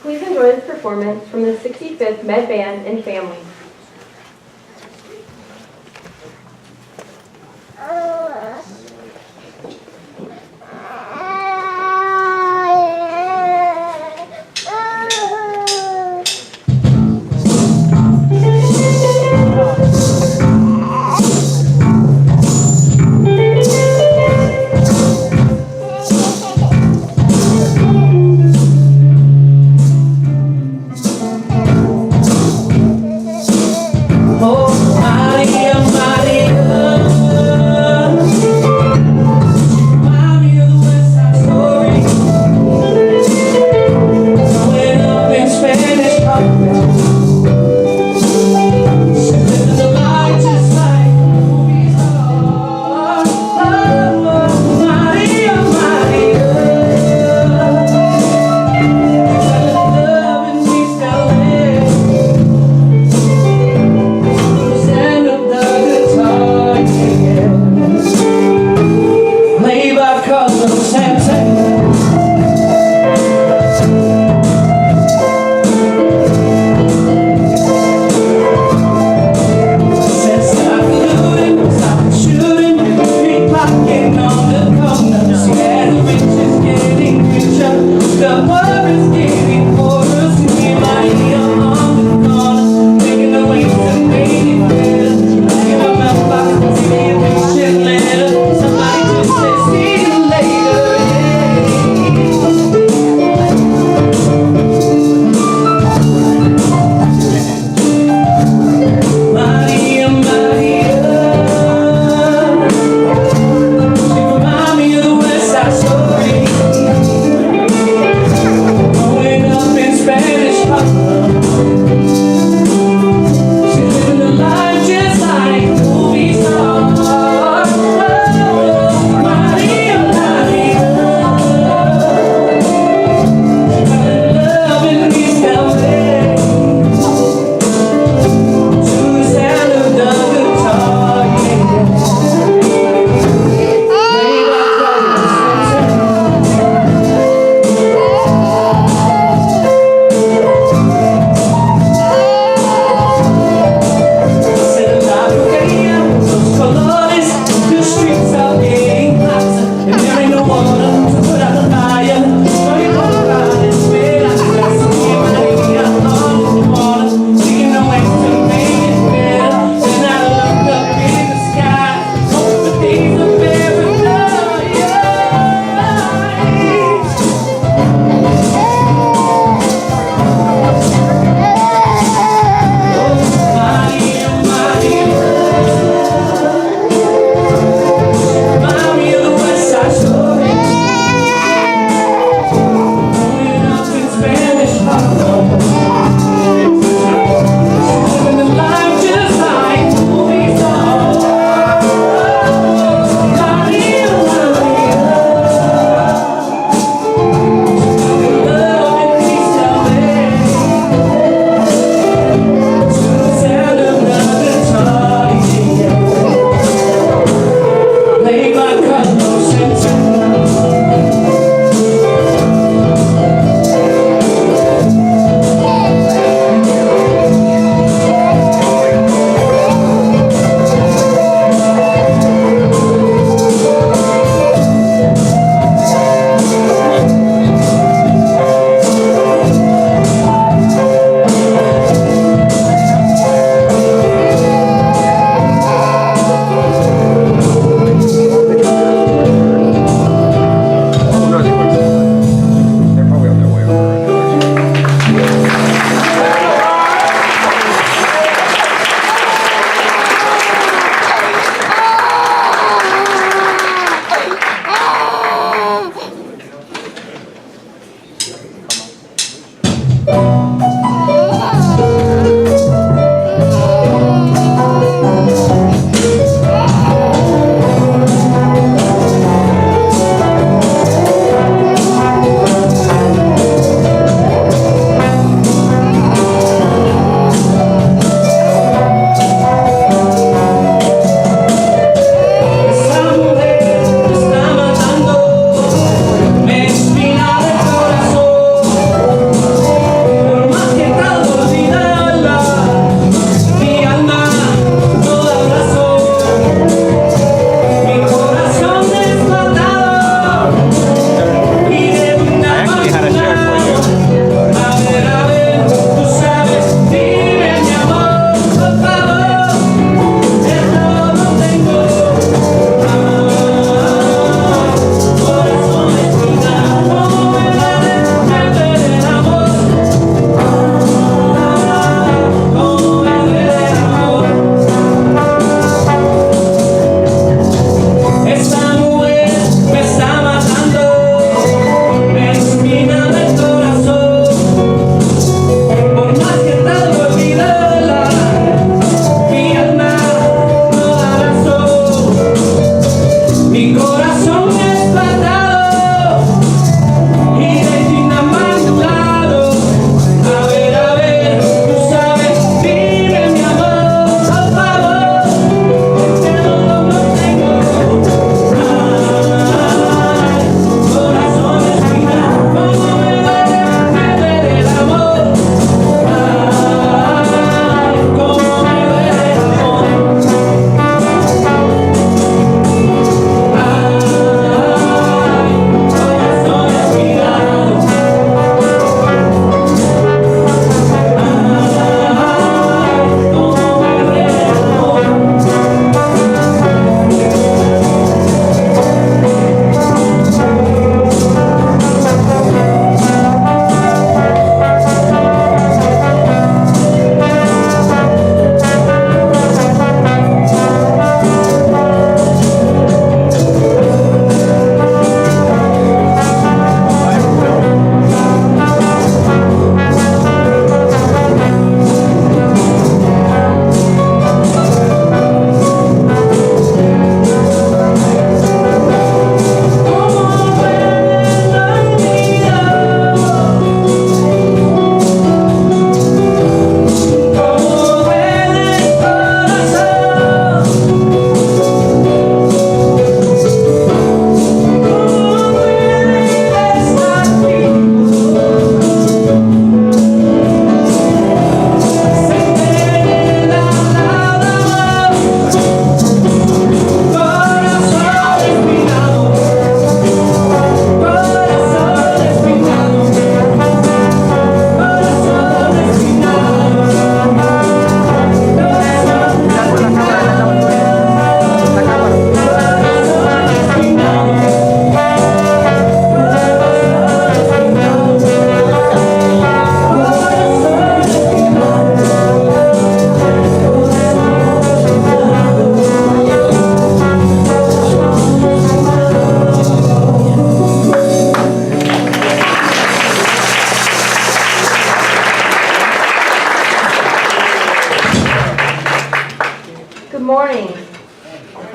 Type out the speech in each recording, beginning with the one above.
Please enjoy this performance from the 65th Med Band and Family.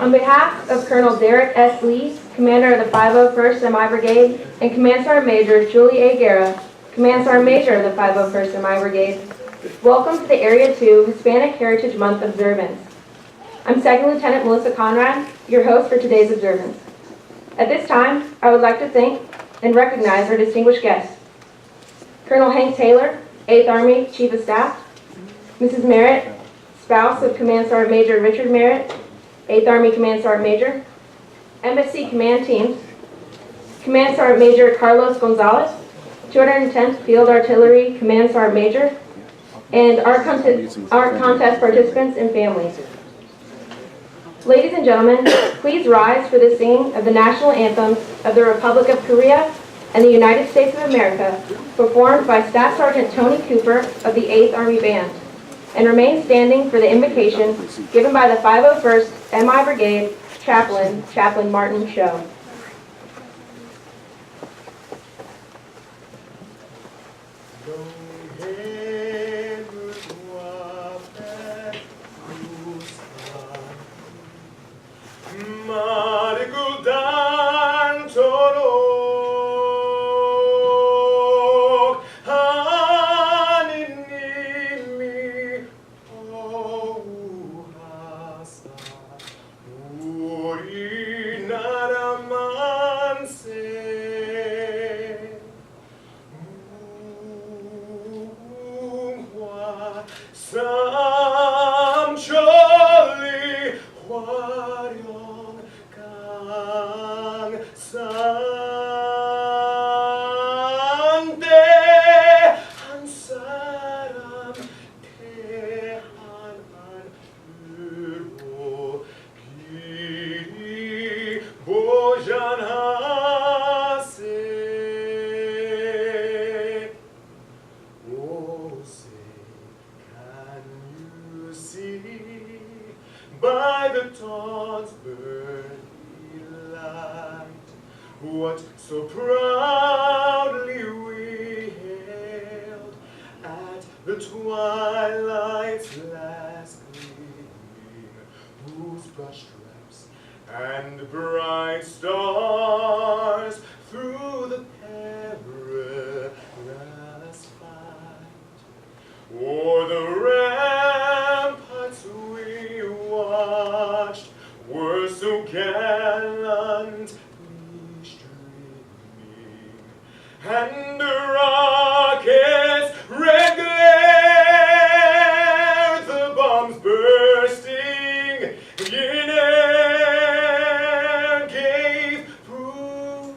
On behalf of Colonel Derek S. Lee, Commander of the 501st MI Brigade, and Command Sergeant Major Julie A. Guerra, Command Sergeant Major of the 501st MI Brigade, welcome to the Area 2 Hispanic Heritage Month observance. I'm Second Lieutenant Melissa Conrad, your host for today's observance. At this time, I would like to thank and recognize our distinguished guests. Colonel Hank Taylor, 8th Army Chief of Staff, Mrs. Merritt, spouse of Command Sergeant Major Richard Merritt, 8th Army Command Sergeant Major, Embassy Command Teams, Command Sergeant Major Carlos Gonzalez, 210th Field Artillery Command Sergeant Major, and art contest participants and families. Ladies and gentlemen, please rise for the singing of the national anthems of the Republic of Korea and the United States of America, performed by Staff Sergeant Tony Cooper of the 8th Army Band, and remain standing for the invocation given by the 501st MI Brigade Chaplain Martin Show. By the dawn's early light, what so proudly we hailed at the twilight's last gleaming, whose brush stripes and bright stars through the perilous fight o'er the ramparts we watched were so gallantly streaming, and the rockets' red glare, the bombs bursting in air, gave proof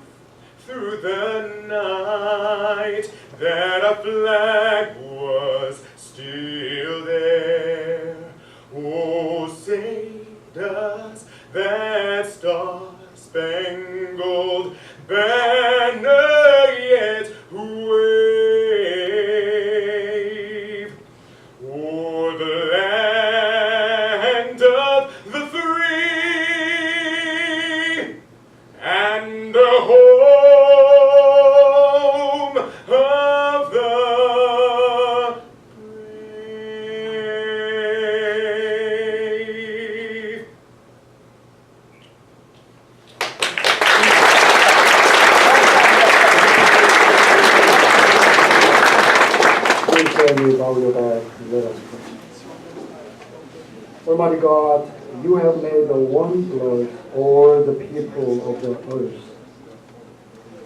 through the night that a flag was still there. Oh, say does that star-spangled banner yet wave o'er the land of the free and the home of the brave. Please join me, bow your head, let us pray. Almighty God, you have made the one blood all the people of the earth.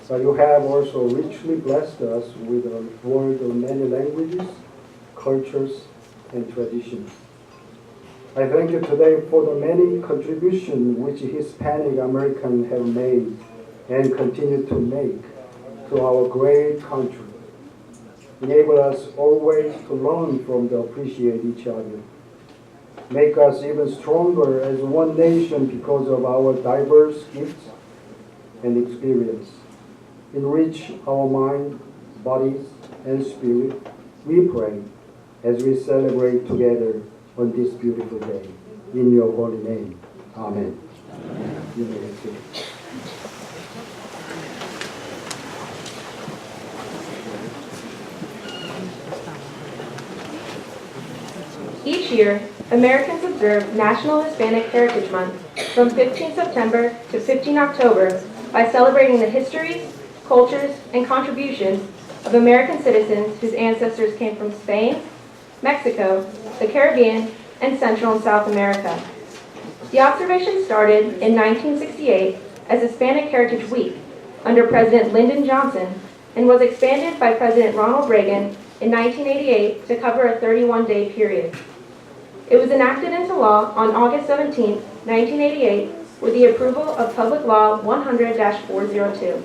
But you have also richly blessed us with a world of many languages, cultures, and traditions. I thank you today for the many contributions which Hispanic Americans have made and continue to make to our great country. Enable us always to learn from and appreciate each other. Make us even stronger as one nation because of our diverse gifts and experience. Enrich our mind, bodies, and spirit, we pray, as we celebrate together on this beautiful day. In your holy name. Amen. You may be seated. Each year, Americans observe National Hispanic Heritage Month from 15 September to 15 October by celebrating the histories, cultures, and contributions of American citizens whose ancestors came from Spain, Mexico, the Caribbean, and Central and South America. The observation started in 1968 as Hispanic Heritage Week under President Lyndon Johnson and was expanded by President Ronald Reagan in 1988 to cover a 31-day period. It was enacted into law on August 17, 1988, with the approval of Public Law 100-402.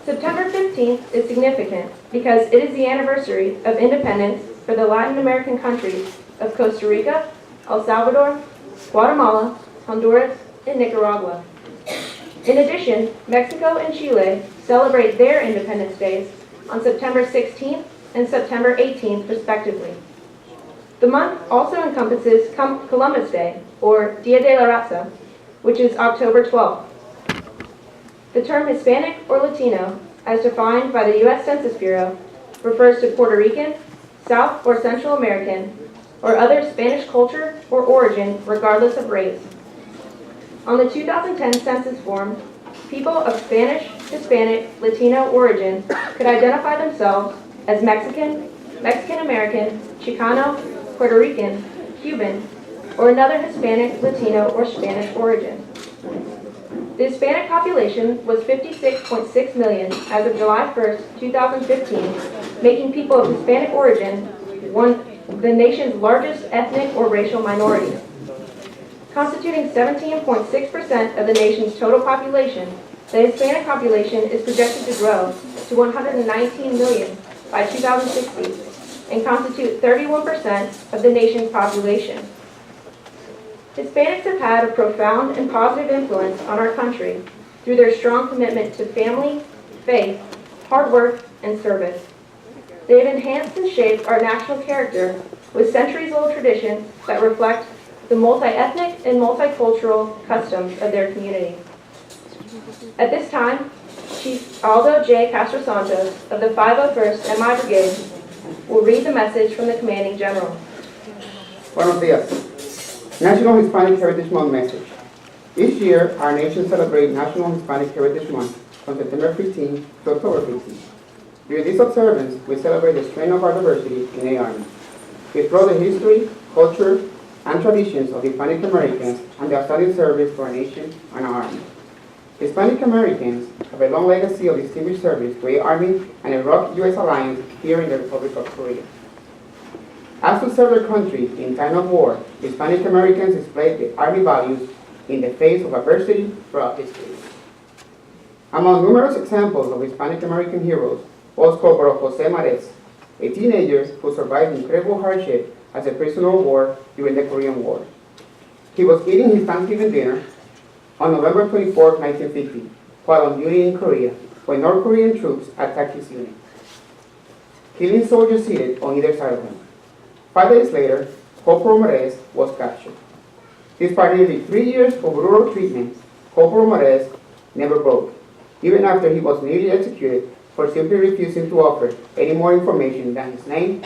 September 15th is significant because it is the anniversary of independence for the Latin American countries of Costa Rica, El Salvador, Guatemala, Honduras, and Nicaragua. In addition, Mexico and Chile celebrate their Independence Days on September 16th and September 18th, respectively. The month also encompasses Columbus Day, or Dia de la Raza, which is October 12th. The term Hispanic or Latino, as defined by the U.S. Census Bureau, refers to Puerto Rican, South or Central American, or other Spanish culture or origin, regardless of race. On the 2010 census form, people of Spanish, Hispanic, Latino origin could identify themselves as Mexican, Mexican-American, Chicano, Puerto Rican, Cuban, or another Hispanic, Latino, or Spanish origin. The Hispanic population was 56.6 million as of July 1st, 2015, making people of Hispanic origin the nation's largest ethnic or racial minority. Constituting 17.6% of the nation's total population, the Hispanic population is projected to grow to 119 million by 2060 and constitute 31% of the nation's population. Hispanics have had a profound and positive influence on our country through their strong commitment to family, faith, hard work, and service. They have enhanced and shaped our national character with centuries-old traditions that reflect the multi-ethnic and multicultural customs of their community. At this time, Chief Aldo J. Castro Santos of the 501st MI Brigade will read the message from the Commanding General. Buenos días. National Hispanic Heritage Month message. Each year, our nation celebrates National Hispanic Heritage Month from September 15 to October 15. During this observance, we celebrate the strength of our diversity in the Army. We explore the history, culture, and traditions of Hispanic Americans and the outstanding service to our nation and our Army. Hispanic Americans have a long legacy of distinguished service to the Army and a rock U.S. alliance here in the Republic of Korea. As to serve their country in time of war, Hispanic Americans displayed the Army values in the face of adversity throughout history. Among numerous examples of Hispanic American heroes was Corporal Jose Mares, a teenager who survived incredible hardship as a prisoner of war during the Korean War. He was eating his Thanksgiving dinner on November 24, 1950, while on duty in Korea, when North Korean troops attacked his unit, killing soldiers seated on either side of him. 5 days later, Corporal Mares was captured. Despite nearly 3 years of brutal treatment, Corporal Mares never broke, even after he was nearly executed for simply refusing to offer any more information than his name,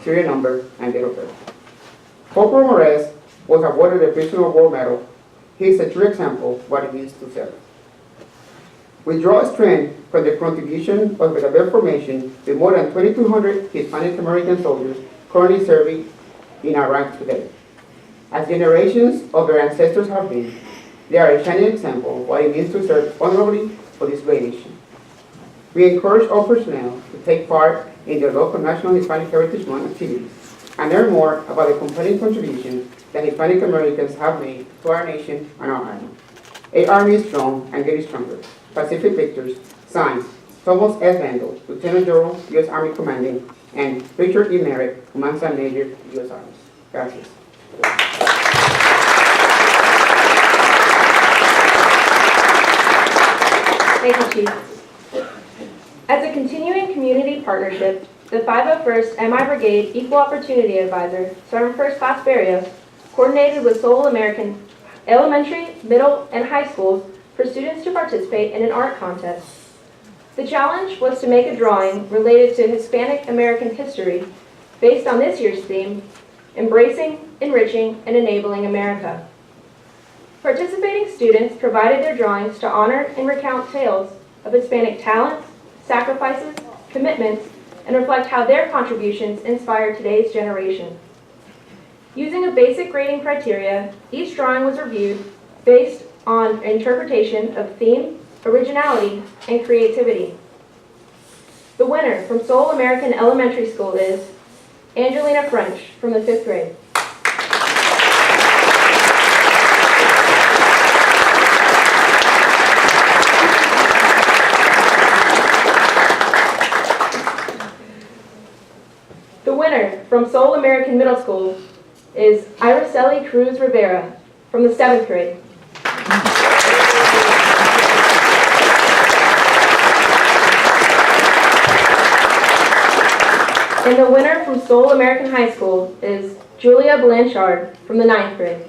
serial number, and date of birth. Corporal Mares was awarded the Prisoner of War Medal. He is a true example of what it means to serve. We draw strength from the contribution of the Brigade formation with more than 2,200 Hispanic American soldiers currently serving in our ranks today. As generations of their ancestors have been, they are a shining example of what it means to serve honorably for this great nation. We encourage all personnel to take part in their local National Hispanic Heritage Month activities and learn more about the compelling contributions that Hispanic Americans have made to our nation and our Army. A Army is strong and getting stronger. Pacific Victors, signed, Thomas S. Vandal, Lieutenant General, U.S. Army Commanding, and Richard E. Merritt, Command Sergeant Major, U.S. Army. Gracias. Thank you, Chief. As a continuing community partnership, the 501st MI Brigade Equal Opportunity Advisor, Sergeant First Class Barrios, coordinated with Seoul American elementary, middle, and high schools for students to participate in an art contest. The challenge was to make a drawing related to Hispanic American history based on this year's theme, Embracing, Enriching, and Enabling America. Participating students provided their drawings to honor and recount tales of Hispanic talents, sacrifices, commitments, and reflect how their contributions inspire today's generation. Using a basic grading criteria, each drawing was reviewed based on interpretation of theme, originality, and creativity. The winner from Seoul American Elementary School is Angelina French from the 5th grade. The winner from Seoul American Middle School is Iraceli Cruz Rivera from the 7th grade. And the winner from Seoul American High School is Julia Blanchard from the 9th grade.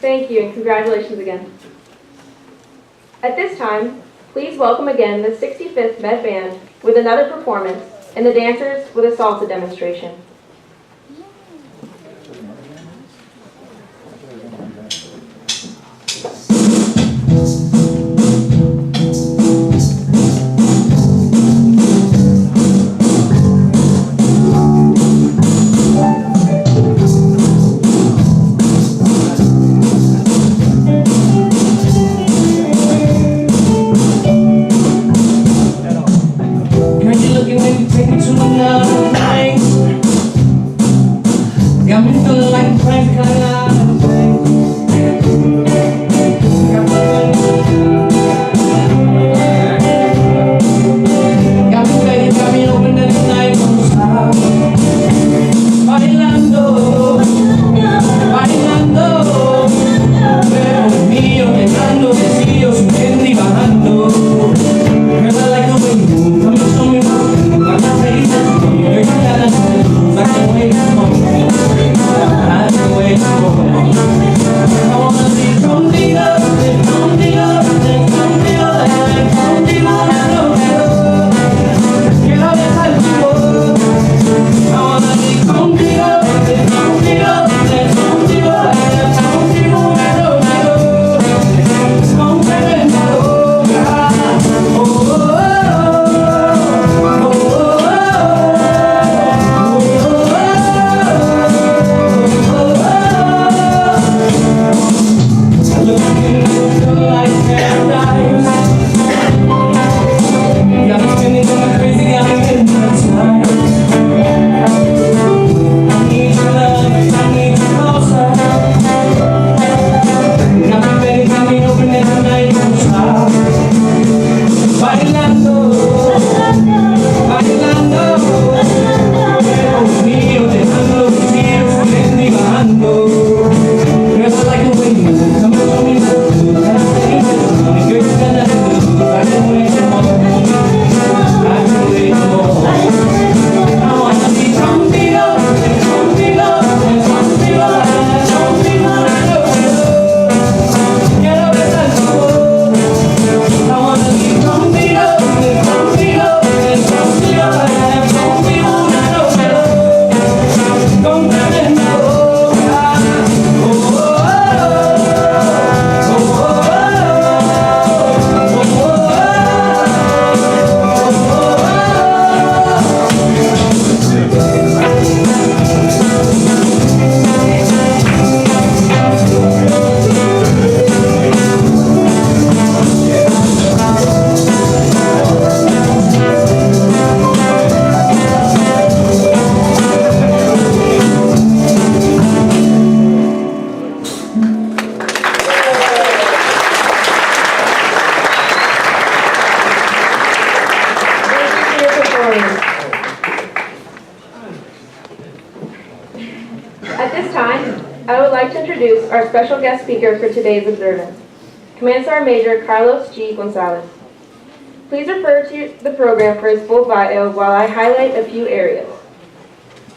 Thank you, and congratulations again. At this time, please welcome again the 65th Med Band with another performance and the dancers with a salsa demonstration. Girl, you looking when you take me to another place. At this time, I would like to introduce our special guest speaker for today's observance, Command Sergeant Major Carlos G. Gonzalez. Please refer to the program for his full bio while I highlight a few areas.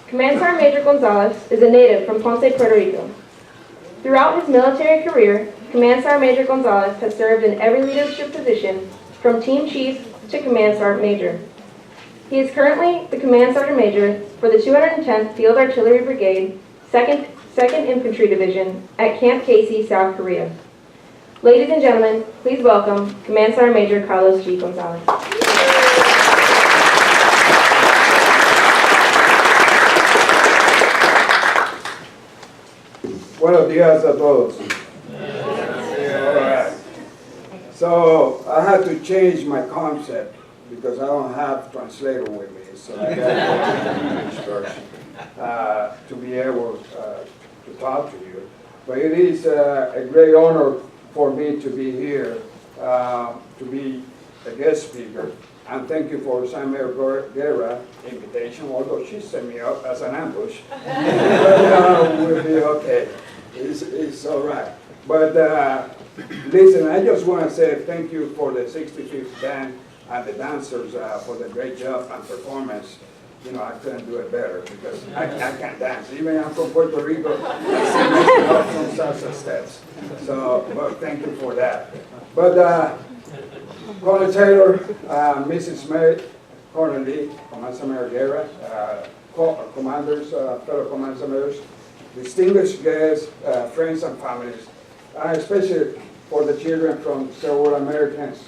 Command Sergeant Major Gonzalez is a native from Ponce, Puerto Rico. Throughout his military career, Command Sergeant Major Gonzalez has served in every leadership position from Team Chief to Command Sergeant Major. He is currently the Command Sergeant Major for the 210th Field Artillery Brigade, 2nd Infantry Division at Camp Casey, South Korea. Ladies and gentlemen, please welcome Command Sergeant Major Carlos G. Gonzalez. Buenos días a todos. All right. So I had to change my concept because I don't have translator with me, so I got the English version to be able to talk to you. But it is a great honor for me to be here, to be a guest speaker. And thank you for Samuel Guerra's invitation, although she set me up as an ambush. But we'll be okay. It's all right. But listen, I just want to say thank you for the 65th band and the dancers for the great job and performance. You know, I couldn't do it better because I can't dance. Even I'm from Puerto Rico, I still messing up some salsa steps. So, but thank you for that. But Colonel Taylor, Mrs. Smith, Colonel Lee, Command Samuel Guerra, commanders, fellow command samuels, distinguished guests, friends and families, especially for the children from Seoul Americans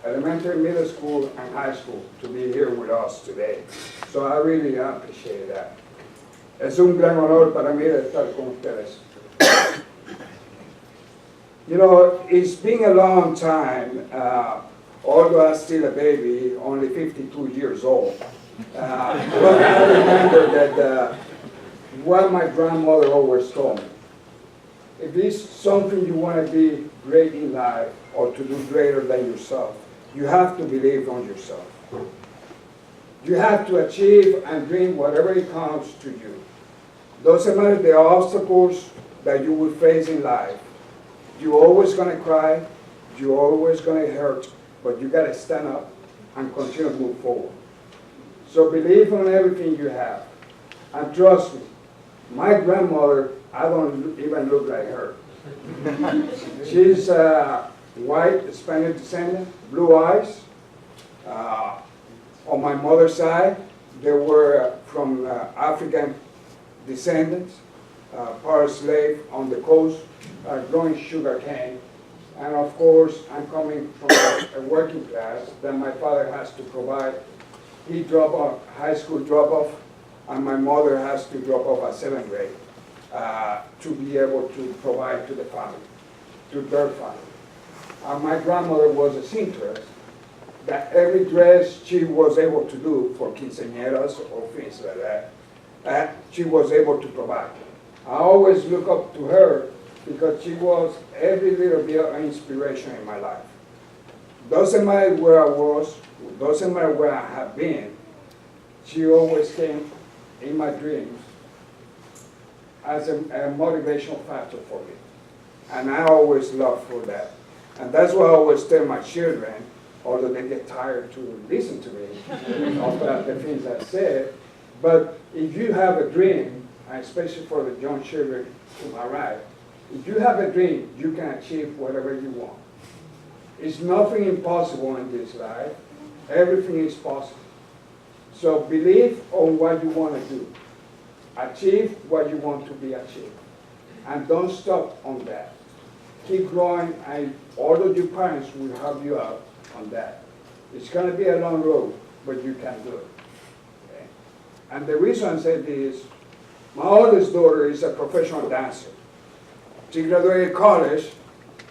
Elementary, Middle School, and High School to be here with us today. So I really appreciate that. Es un gran honor para mí estar con ustedes. You know, it's been a long time, although I'm still a baby, only 52 years old. But I remember that what my grandmother always told me, if it's something you want to be great in life or to do greater than yourself, you have to believe on yourself. You have to achieve and dream whatever it comes to you. Doesn't matter the obstacles that you will face in life. You're always going to cry, you're always going to hurt, but you got to stand up and continue to move forward. So believe in everything you have. And trust me, my grandmother, I don't even look like her. She's white, Hispanic descendant, blue eyes. On my mother's side, they were from African descendants, part slave on the coast, growing sugar cane. And of course, I'm coming from a working class that my father has to provide. He dropped off, high school drop-off, and my mother has to drop off at 7th grade to be able to provide to the family, to their family. My grandmother was a seamstress, that every dress she was able to do for quinceañeras or things like that, she was able to provide. I always look up to her because she was every little bit of inspiration in my life. Doesn't matter where I was, doesn't matter where I have been, she always came in my dreams as a motivational factor for me. And I always loved for that. And that's why I always tell my children, although they get tired to listen to me about the things I said, but if you have a dream, and especially for the young children to my right, if you have a dream, you can achieve whatever you want. It's nothing impossible in this life. Everything is possible. So believe on what you want to do. Achieve what you want to be achieved. And don't stop on that. Keep growing, and all of your parents will help you out on that. It's going to be a long road, but you can do it. Okay? And the reason I say this, my oldest daughter is a professional dancer. She graduated college,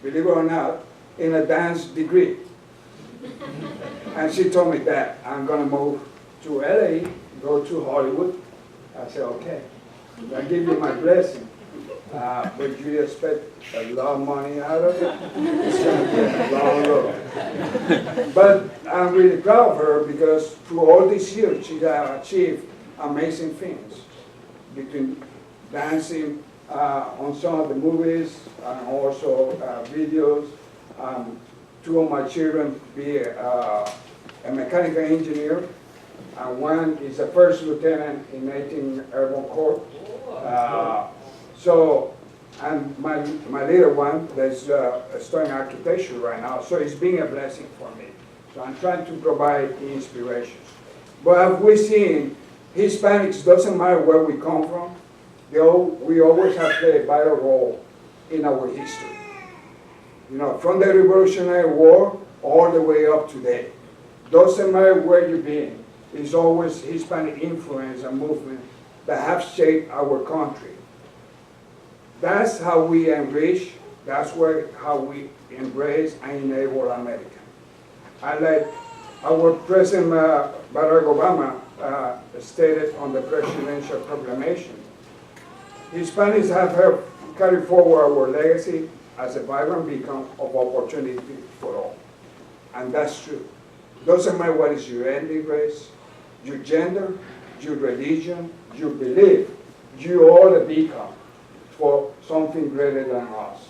believe it or not, in a dance degree. And she told me that I'm going to move to LA, go to Hollywood. I said, okay, I give you my blessing. But you expect a lot of money out of it, it's going to be a long road. But I'm really proud of her because through all these years, she has achieved amazing things. Between dancing on some of the movies and also videos. Two of my children be a mechanical engineer, and one is a first lieutenant in 18th Airborne Corps. And my little one that's studying architecture right now, so it's been a blessing for me. So I'm trying to provide inspirations. But as we've seen, Hispanics, doesn't matter where we come from, we always have played a vital role in our history. You know, from the Revolutionary War all the way up to today. Doesn't matter where you've been, it's always Hispanic influence and movement that have shaped our country. That's how we enrich, that's how we embrace and enable America. And like our President Barack Obama stated on the presidential proclamation, Hispanics have helped carry forward our legacy as a vibrant beacon of opportunity for all. And that's true. Doesn't matter what is your ethnic race, your gender, your religion, your belief, you are a beacon for something greater than us,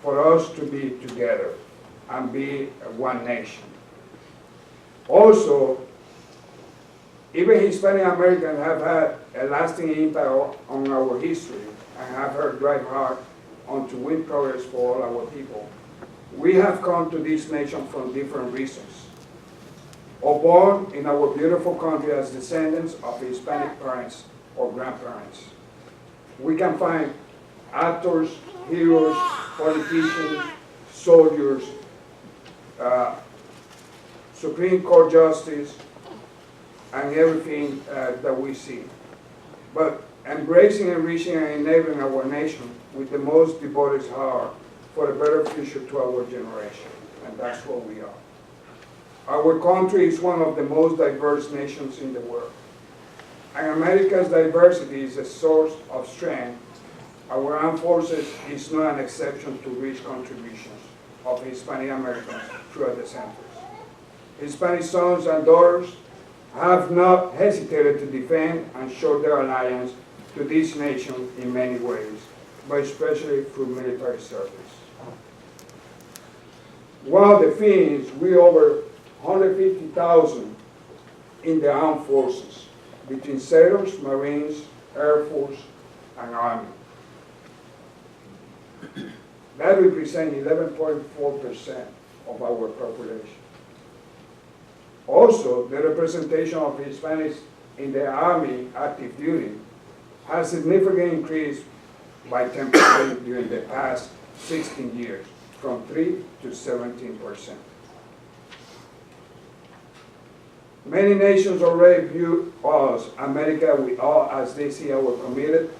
for us to be together and be one nation. Also, even Hispanic Americans have had a lasting impact on our history and have helped drive hard on to win progress for all our people. We have come to this nation from different reasons, or born in our beautiful country as descendants of Hispanic parents or grandparents. We can find actors, heroes, politicians, soldiers, Supreme Court justice, and everything that we see. But embracing, enriching, and enabling our nation with the most devoted heart for a better future to our generation. And that's what we are. Our country is one of the most diverse nations in the world. And America's diversity is a source of strength. Our armed forces is not an exception to rich contributions of Hispanic Americans throughout the centuries. Hispanic sons and daughters have not hesitated to defend and show their alliance to this nation in many ways, but especially through military service. One of the things, we over 150,000 in the armed forces, between sailors, Marines, Air Force, and Army. That represents 11.4% of our population. Also, the representation of Hispanics in the Army active duty has significantly increased by 10% during the past 16 years, from 3 to 17%. Many nations already view us, America, with awe as they see our committed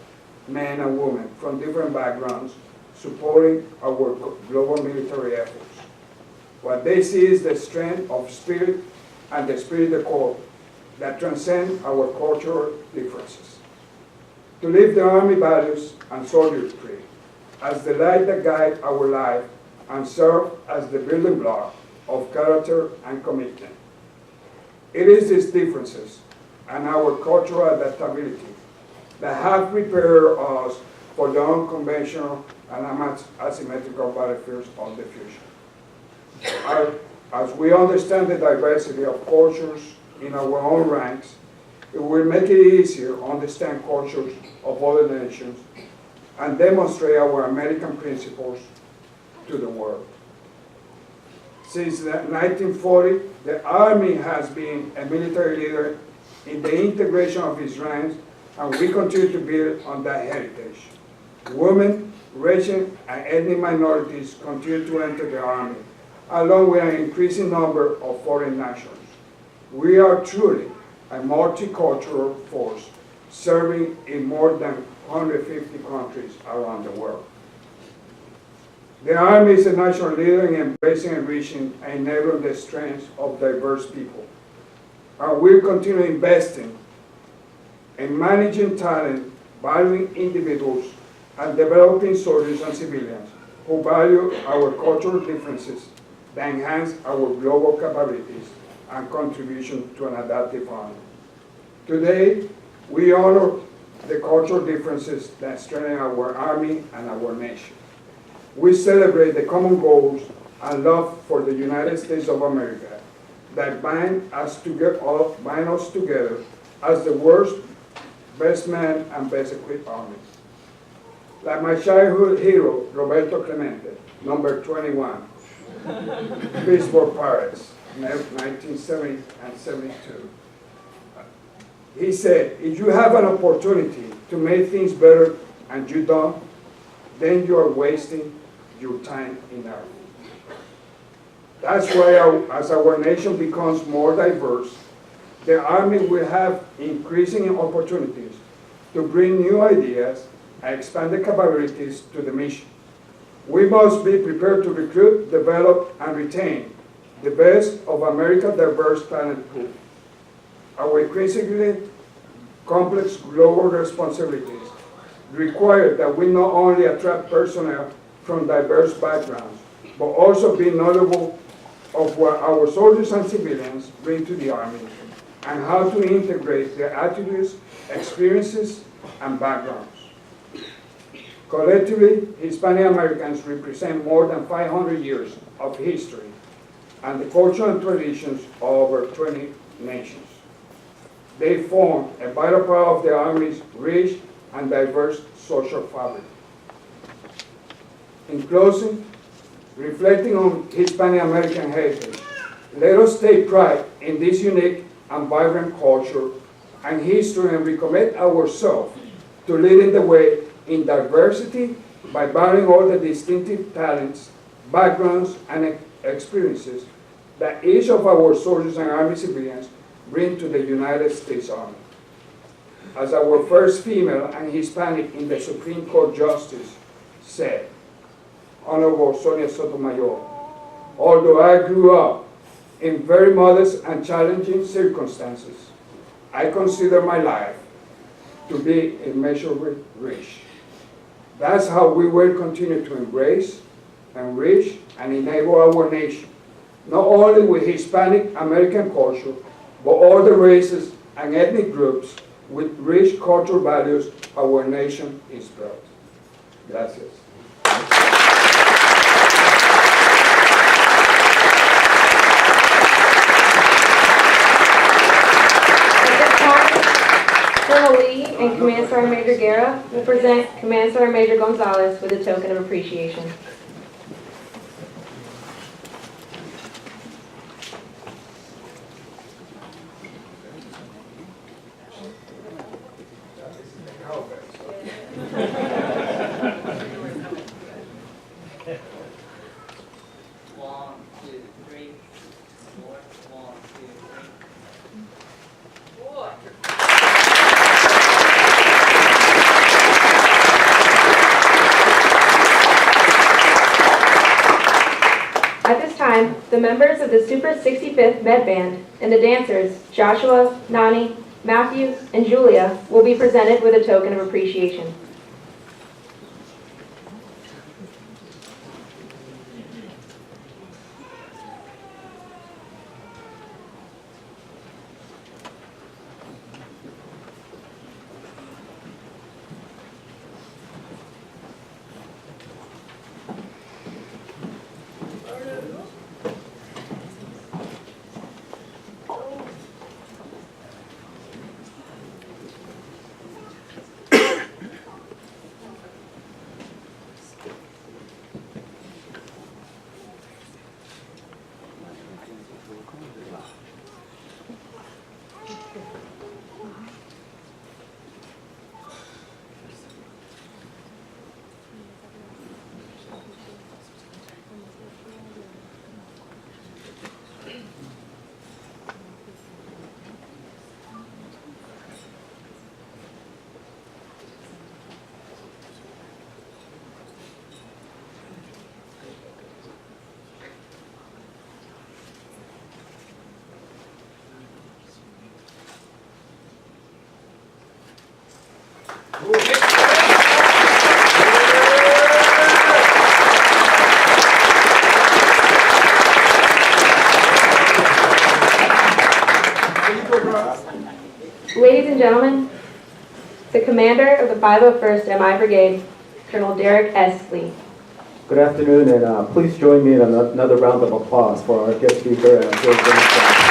men and women from different backgrounds supporting our global military efforts. What they see is the strength of spirit and the spirit of corps that transcend our cultural differences. To live the Army values and soldiers' creed as the light that guide our life and serve as the building block of character and commitment. It is these differences and our cultural adaptability that have prepared us for the unconventional and asymmetrical battlefields of the future. As we understand the diversity of cultures in our own ranks, it will make it easier to understand cultures of other nations and demonstrate our American principles to the world. Since 1940, the Army has been a military leader in the integration of its ranks, and we continue to build on that heritage. Women, racial, and ethnic minorities continue to enter the Army, along with an increasing number of foreign nationals. We are truly a multicultural force, serving in more than 150 countries around the world. The Army is a national leader in embracing and reaching and enabling the strengths of diverse people. And we'll continue investing in managing talent, valuing individuals, and developing soldiers and civilians who value our cultural differences that enhance our global capabilities and contribution to an adaptive army. Today, we honor the cultural differences that strengthen our Army and our nation. We celebrate the common goals and love for the United States of America that bind us together as the world's best man and best equipped army. Like my childhood hero, Roberto Clemente, number 21, Pittsburgh Pirates, 1970 and 72. He said, if you have an opportunity to make things better and you don't, then you are wasting your time in Army. That's why as our nation becomes more diverse, the Army will have increasing opportunities to bring new ideas and expand the capabilities to the mission. We must be prepared to recruit, develop, and retain the best of America's diverse talent pool. Our increasingly complex global responsibilities require that we not only attract personnel from diverse backgrounds, but also be knowledgeable of what our soldiers and civilians bring to the Army and how to integrate their attitudes, experiences, and backgrounds. Collectively, Hispanic Americans represent more than 500 years of history and the culture and traditions of over 20 nations. They form a vital part of the Army's rich and diverse social fabric. In closing, reflecting on Hispanic American heritage, let us take pride in this unique and vibrant culture and history and recommit ourselves to leading the way in diversity by valuing all the distinctive talents, backgrounds, and experiences that each of our soldiers and Army civilians bring to the United States Army. As our first female and Hispanic in the Supreme Court Justice said, Honorable Sonia Sotomayor, although I grew up in very modest and challenging circumstances, I consider my life to be immeasurably rich. That's how we will continue to embrace, enrich, and enable our nation, not only with Hispanic American culture, but all the races and ethnic groups with rich cultural values our nation is proud. Gracias. Colonel Lee and Command Sergeant Major Guerra will present Command Sergeant Major Gonzalez with a token of appreciation. One, two, three, four. One, two, three, four. At this time, the members of the Super 65th Med Band and the dancers, Joshua, Nani, Matthew, and Julia, will be presented with a token of appreciation. Ladies and gentlemen, the commander of the 501st MI Brigade, Colonel Derek S. Lee. Good afternoon, and please join me in another round of applause for our guest speaker and our field demonstration.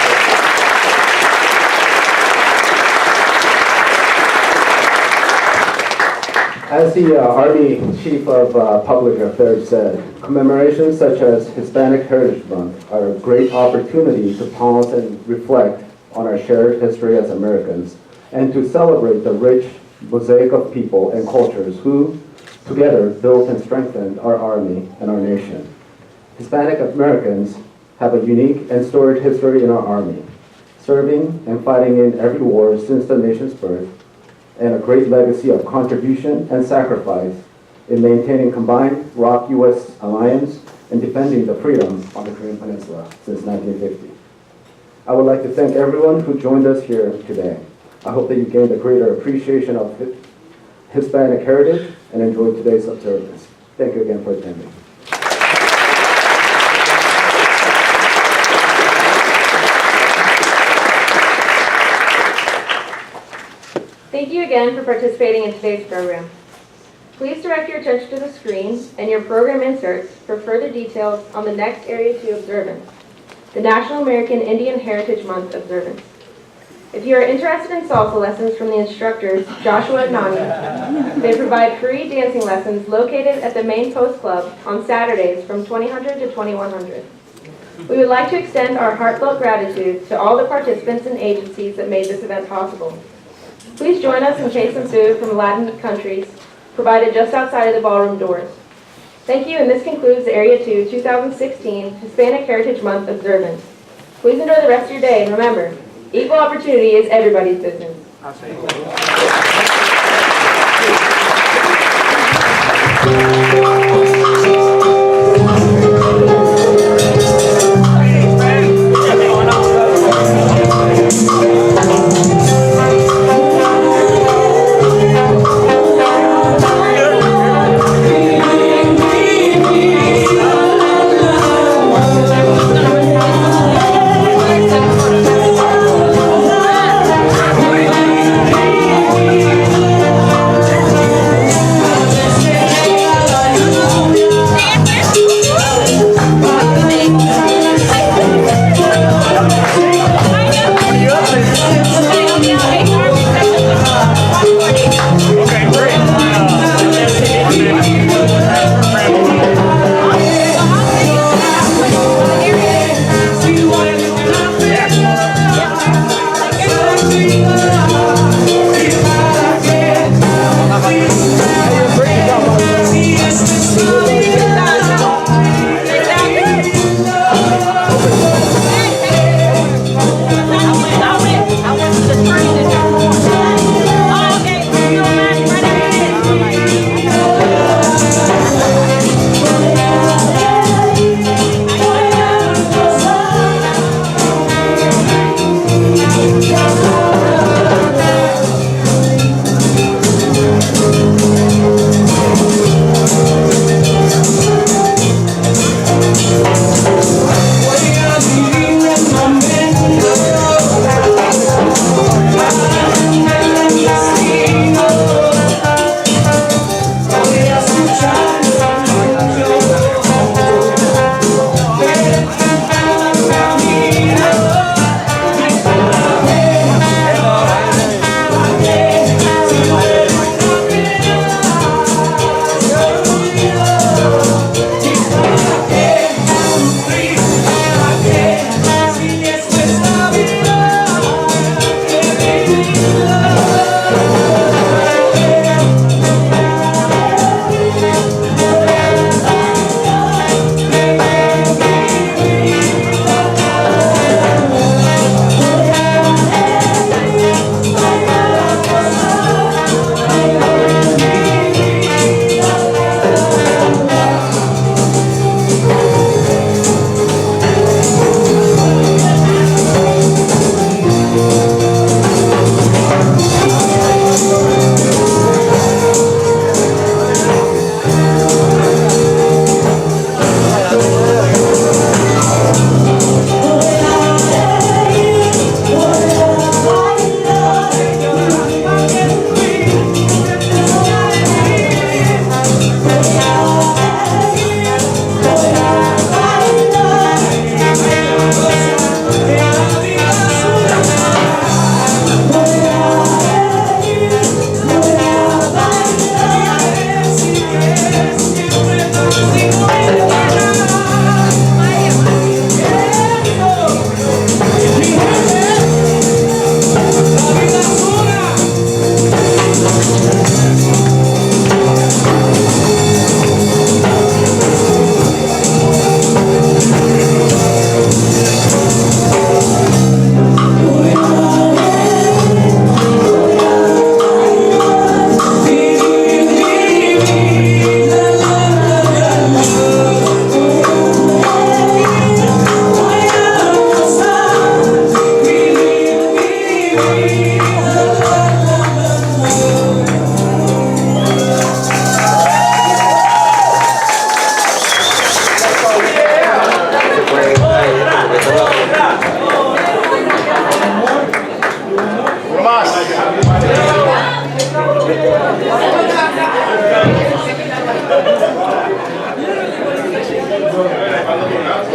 As the Army Chief of Public Affairs said, commemorations such as Hispanic Heritage Month are a great opportunity to pause and reflect on our shared history as Americans and to celebrate the rich mosaic of people and cultures who, together, built and strengthened our Army and our nation. Hispanic Americans have a unique and storied history in our Army, serving and fighting in every war since the nation's birth, and a great legacy of contribution and sacrifice in maintaining combined ROC-U.S. alliance and defending the freedom on the Korean Peninsula since 1950. I would like to thank everyone who joined us here today. I hope that you gained a greater appreciation of Hispanic heritage and enjoyed today's observance. Thank you again for attending. Thank you again for participating in today's program. Please direct your attention to the screen and your program inserts for further details on the next Area 2 observance, the National American Indian Heritage Month observance. If you are interested in salsa lessons from the instructors, Joshua and Nani, they provide free dancing lessons located at the Main Post Club on Saturdays from 2000 to 2100. We would like to extend our heartfelt gratitude to all the participants and agencies that made this event possible. Please join us and taste some food from Latin countries provided just outside of the ballroom doors. Thank you, and this concludes the Area 2 2016 Hispanic Heritage Month observance. Please enjoy the rest of your day, and remember, equal opportunity is everybody's business.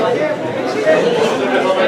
Gracias.